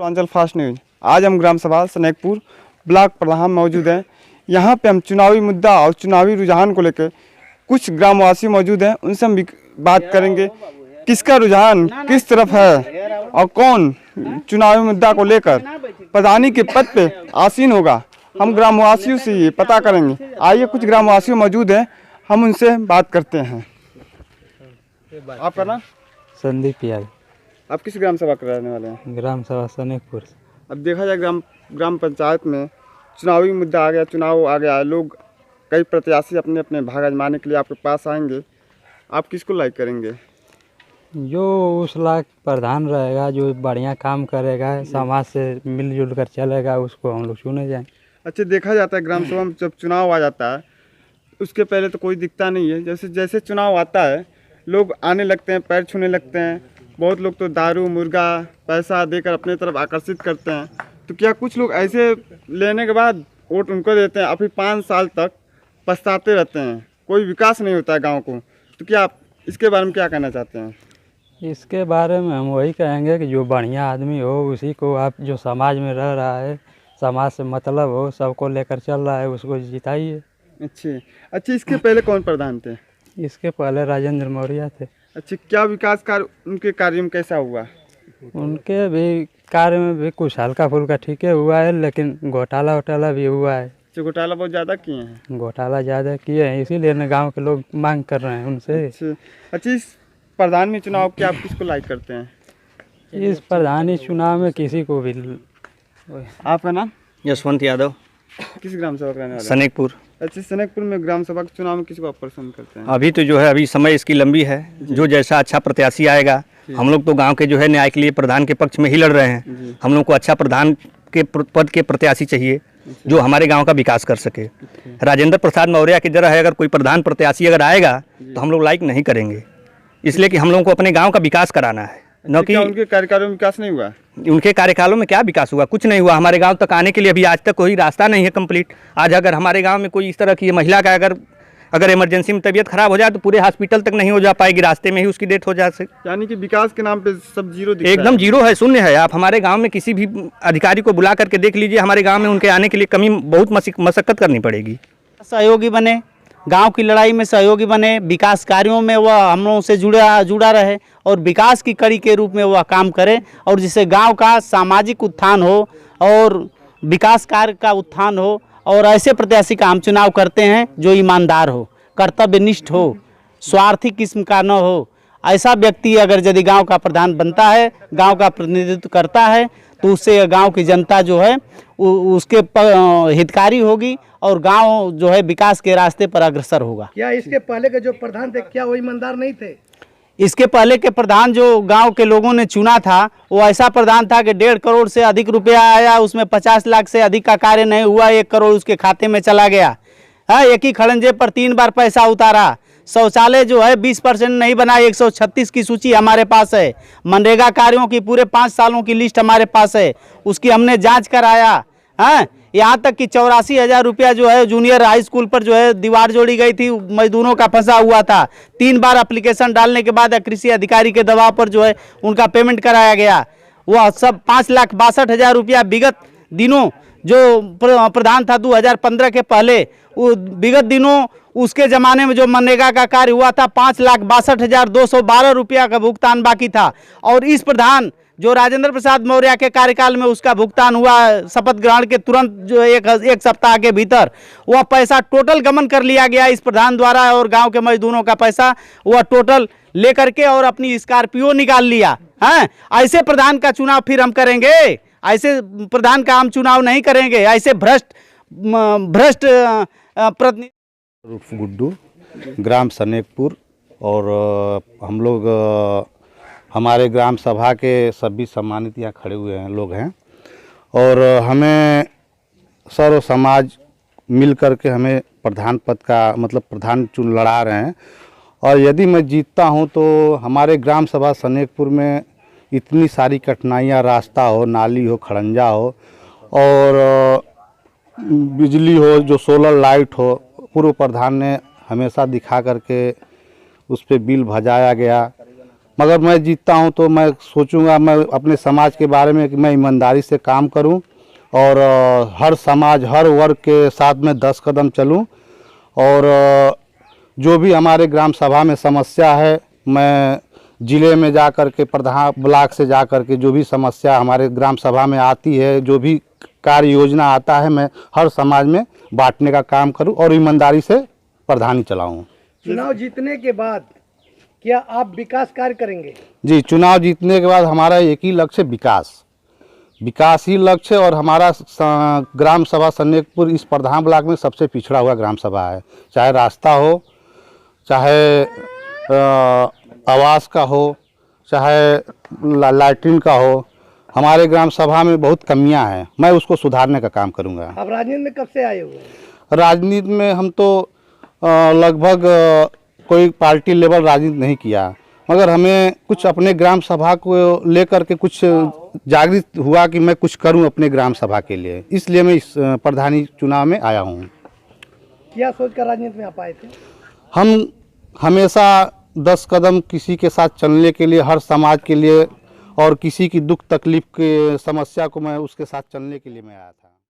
Purvanchal fast news. आज हम ग्राम सभा सनेकपुर ब्लॉक प्रधान मौजूद हैं। यहाँ पे हम चुनावी मुद्दा और चुनावी रुझान को लेकर कुछ ग्रामवासी मौजूद हैं, उनसे हम बात करेंगे किसका रुझान किस तरफ है और कौन चुनावी मुद्दा को लेकर प्रधानी के पद पे आसीन होगा। हम ग्रामवासियों से ये पता करेंगे। आइए, कुछ ग्रामवासी मौजूद हैं, हम उनसे बात करते हैं। आपका नाम? संदीप यादव। आप किस ग्राम सभा कराने वाले हैं? ग्राम सभा सनेकपुर। अब देखा जाए ग्राम पंचायत में चुनावी मुद्दा आ गया, चुनाव आ गया, लोग कई प्रत्याशी अपने अपने भाग आजमाने के लिए आपके पास आएंगे। आप किसको लाइक करेंगे? जो उस लायक प्रधान रहेगा, जो बढ़िया काम करेगा, समाज से मिलजुल कर चलेगा, उसको हम लोग चुने जाएं। अच्छा, देखा जाता है ग्राम सभा में जब चुनाव आ जाता है उसके पहले तो कोई दिखता नहीं है। जैसे जैसे चुनाव आता है लोग आने लगते हैं, पैर छूने लगते हैं। बहुत लोग तो दारू मुर्गा पैसा देकर अपने तरफ आकर्षित करते हैं। तो क्या कुछ लोग ऐसे लेने के बाद वोट उनको देते हैं, अभी 5 साल तक पछताते रहते हैं, कोई विकास नहीं होता है गांव को। तो क्या आप इसके बारे में क्या कहना चाहते हैं? इसके बारे में हम वही कहेंगे कि जो बढ़िया आदमी हो उसी को आप, जो समाज में रह रहा है, समाज से मतलब हो, सबको लेकर चल रहा है, उसको जिताइए। अच्छा, इसके पहले कौन प्रधान थे? इसके पहले राजेंद्र मौर्य थे। अच्छा, क्या विकास कार्य उनके कार्य में कैसा हुआ? उनके भी कार्य में भी कुछ हल्का फुल्का ठीक हुआ है, लेकिन घोटाला भी हुआ है। अच्छा, घोटाला बहुत ज़्यादा किए हैं। घोटाला ज़्यादा किए हैं, इसीलिए न गांव के लोग मांग कर रहे हैं उनसे। अच्छा, इस प्रधान में चुनाव के आप किसको लाइक करते हैं? इस प्रधानी चुनाव में किसी को भी। आपका नाम? यशवंत यादव। किस ग्राम सभा कराने वाले? सनेकपुर। अच्छा, सनेकपुर में ग्राम सभा के चुनाव में किसको आप पसंद करते हैं? अभी तो जो है अभी समय इसकी लंबी है, जो जैसा अच्छा प्रत्याशी आएगा। हम लोग तो गांव के जो है न्याय के लिए प्रधान के पक्ष में ही लड़ रहे हैं। हम लोग को अच्छा प्रधान के पद के प्रत्याशी चाहिए जो हमारे गांव का विकास कर सके। राजेंद्र प्रसाद मौर्य की तरह है, अगर कोई प्रधान प्रत्याशी अगर आएगा तो हम लोग लाइक नहीं करेंगे, इसलिए कि हम लोगों को अपने गाँव का विकास कराना है, न कि उनके कार्यकालों में विकास नहीं हुआ। उनके कार्यकालों में क्या विकास हुआ? कुछ नहीं हुआ। हमारे गांव तक आने के लिए अभी आज तक कोई रास्ता नहीं है कंप्लीट। आज अगर हमारे गांव में कोई इस तरह की महिला का अगर इमरजेंसी में तबीयत खराब हो जाए तो पूरे हॉस्पिटल तक नहीं हो जा पाएगी, रास्ते में ही उसकी डेथ हो जा सकती। यानी कि विकास के नाम पे सब जीरो दिख रहा है। एकदम जीरो है, शून्य है। आप हमारे गांव में किसी भी अधिकारी को बुला करके देख लीजिए, हमारे गांव में उनके आने के लिए कमी बहुत मशक्कत करनी पड़ेगी। सहयोगी बने, गांव की लड़ाई में सहयोगी बने, विकास कार्यों में वह हम लोगों से जुड़ा रहे और विकास की कड़ी के रूप में वह काम करे, और जिससे गांव का सामाजिक उत्थान हो और विकास कार्य का उत्थान हो। और ऐसे प्रत्याशी का हम चुनाव करते हैं जो ईमानदार हो, कर्तव्यनिष्ठ हो, स्वार्थी किस्म का न हो। ऐसा व्यक्ति अगर यदि गांव का प्रधान बनता है, गांव का प्रतिनिधित्व करता है, तो उससे गांव की जनता जो है उसके हितकारी होगी और गांव जो है विकास के रास्ते पर अग्रसर होगा। क्या इसके पहले के जो प्रधान थे क्या वो ईमानदार नहीं थे? इसके पहले के प्रधान जो गांव के लोगों ने चुना था वो ऐसा प्रधान था कि 1.5 करोड़ से अधिक रुपया आया, उसमें 50 लाख से अधिक का कार्य नहीं हुआ, 1 करोड़ उसके खाते में चला गया। हाँ, एक ही खड़ंजे पर 3 बार पैसा उतारा। शौचालय जो है 20% नहीं बना, 136 की सूची हमारे पास है। मनरेगा कार्यों की पूरे 5 सालों की लिस्ट हमारे पास है, उसकी हमने जांच कराया। हाँ, यहाँ तक कि 84,000 रुपया जो है जूनियर हाई स्कूल पर जो है दीवार जोड़ी गई थी, मजदूरों का फंसा हुआ था। 3 बार एप्लीकेशन डालने के बाद कृषि अधिकारी के दबाव पर जो है उनका पेमेंट कराया गया। वह सब 5,62,000 रुपया विगत दिनों जो प्रधान था 2015 के पहले, वो विगत दिनों उसके ज़माने में जो मनरेगा का कार्य हुआ था 5,62,212 रुपया का भुगतान बाकी था। और इस प्रधान जो राजेंद्र प्रसाद मौर्य के कार्यकाल में उसका भुगतान हुआ शपथ ग्रहण के तुरंत जो एक सप्ताह के भीतर वह पैसा टोटल गमन कर लिया गया इस प्रधान द्वारा, और गांव के मजदूरों का पैसा वह टोटल लेकर के और अपनी स्कॉर्पियो निकाल लिया। हैं, ऐसे प्रधान का चुनाव फिर हम करेंगे? ऐसे प्रधान का हम चुनाव नहीं करेंगे। ऐसे भ्रष्ट प्रतिनिधि गुड्डू, ग्राम सनेकपुर। और हम लोग हमारे ग्राम सभा के सभी सम्मानित यहाँ खड़े हुए हैं लोग हैं, और हमें सर्व समाज मिल कर के हमें प्रधान पद का मतलब प्रधान चुन लड़ा रहे हैं। और यदि मैं जीतता हूँ तो हमारे ग्राम सभा सनेकपुर में इतनी सारी कठिनाइयाँ, रास्ता हो, नाली हो, खड़ंजा हो और बिजली हो, जो सोलर लाइट हो, पूर्व प्रधान ने हमेशा दिखा करके उस पर बिल भजाया गया। मगर मैं जीतता हूं तो मैं सोचूंगा मैं अपने समाज के बारे में कि मैं ईमानदारी से काम करूं और हर समाज हर वर्ग के साथ में 10 कदम चलूं और जो भी हमारे ग्राम सभा में समस्या है मैं ज़िले में जा कर के प्रधान ब्लॉक से जा कर के जो भी समस्या हमारे ग्राम सभा में आती है, जो भी कार्य योजना आता है, मैं हर समाज में बांटने का काम करूं और ईमानदारी से प्रधानी चलाऊं। चुनाव जीतने के बाद क्या आप विकास कार्य करेंगे? जी, चुनाव जीतने के बाद हमारा एक ही लक्ष्य विकास ही लक्ष्य और हमारा ग्राम सभा सनेकपुर इस प्रधान ब्लॉक में सबसे पिछड़ा हुआ ग्राम सभा है। चाहे रास्ता हो, चाहे आवास का हो, चाहे लैट्रिन का हो, हमारे ग्राम सभा में बहुत कमियां हैं। मैं उसको सुधारने का काम करूंगा। आप राजनीति में कब से आए हुए हैं? राजनीति में हम तो लगभग कोई पार्टी लेवल राजनीति नहीं किया, मगर हमें कुछ अपने ग्राम सभा को लेकर के कुछ जागृत हुआ कि मैं कुछ करूं अपने ग्राम सभा के लिए, इसलिए मैं इस प्रधानी चुनाव में आया हूं। क्या सोचकर राजनीति में आप आए थे? हम हमेशा 10 कदम किसी के साथ चलने के लिए, हर समाज के लिए और किसी की दुख तकलीफ के समस्या को मैं उसके साथ चलने के लिए मैं आया था।